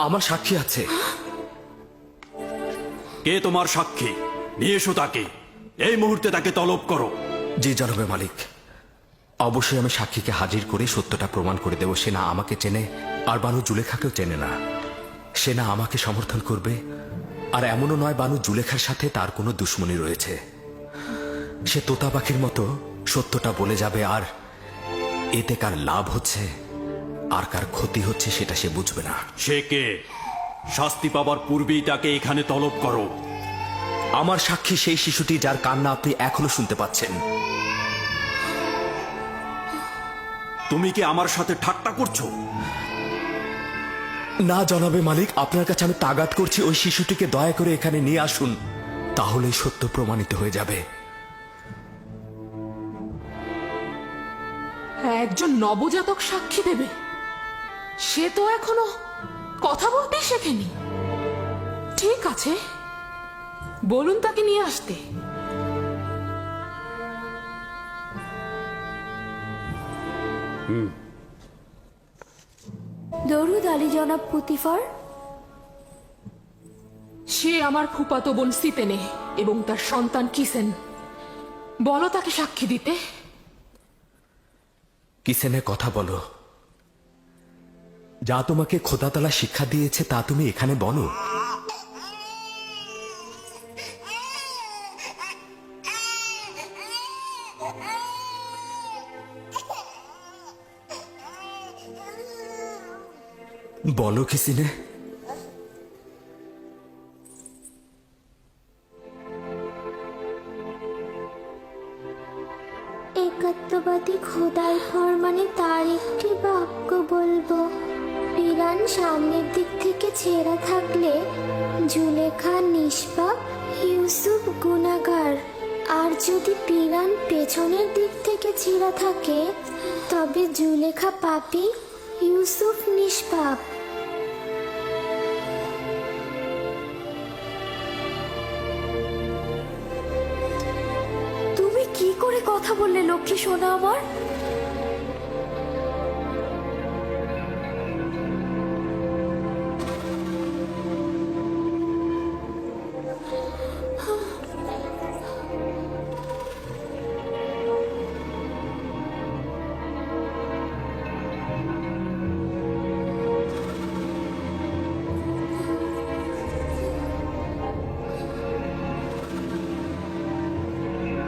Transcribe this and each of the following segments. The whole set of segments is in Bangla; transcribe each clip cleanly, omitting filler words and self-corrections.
আমার সাক্ষী আছে। কে তোমার সাক্ষী? নিয়ে এসো তাকে, এই মুহূর্তে তাকে তলব করো। জি জনাবে মালিক, অবশ্যই আমি সাক্ষীকে হাজির করে সত্যটা প্রমাণ করে দেব। সে না আমাকে চেনে, আর বানু জুলেখাকেও চেনে না। সে না আমাকে সমর্থন করবে, আর এমনও নয় বানু জুলেখার সাথে তার কোনো দুশ্মনী রয়েছে। সে তোতা পাখির মতো সত্যটা বলে যাবে, আর এতে কার লাভ হচ্ছে আর কার ক্ষতি হচ্ছে সেটা সে বুঝবে না। সে কে? শাস্তি পাবার পূর্বেই তাকে এখানে তলব করো। আমার সাক্ষী সেই শিশুটি যার কান্না আপনি এখনো শুনতে পাচ্ছেন। তুমি কি আমার সাথে ঠাট্টা করছো? না জনাবে মালিক, আপনার কাছে আমি তাগাদ করছি, ওই শিশুটিকে দয়া করে এখানে নিয়ে আসুন, তাহলেই সত্য প্রমাণিত হয়ে যাবে। একজন নবজাতক সাক্ষী দেবে? সে তো এখনো কথা বলতে শেখেনি। ঠিক আছে, বলুন তাকে নিয়ে আসতে। দরুদ আলী জনাব পুতিফার। সে আমার ফুফাতো বোন সিতেনে এবং তার সন্তান কিসেন। বলো তাকে সাক্ষী দিতে। কিসেনের কথা বলো। যা তোমাকে খোদাতলা শিক্ষা দিয়েছে তা তুমি এখানে বলো। বলো কিসিনে। একাত্মবাদী খোদার ফরমানে তার একটি বাক্য বলবো। পিরান সামনের দিক থেকে ছেঁড়া থাকলে জুলেখা নিষ্পাপ, ইউসুফ গুনাহগার। আর যদি পিরান পেছনের দিক থেকে ছেঁড়া থাকে তবে জুলেখা পাপী, ইউসুফ নিষ্পাপ। তুমি কি করে কথা বললে লক্ষ্মী সোনা আমার?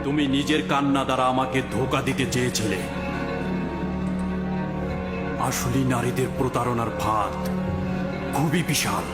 তুমি নিজের কান্না দ্বারা আমাকে ধোঁকা দিতে চেয়েছিলে। আসলে নারীদের প্রতারণার ফাঁদ খুবই বিশাল।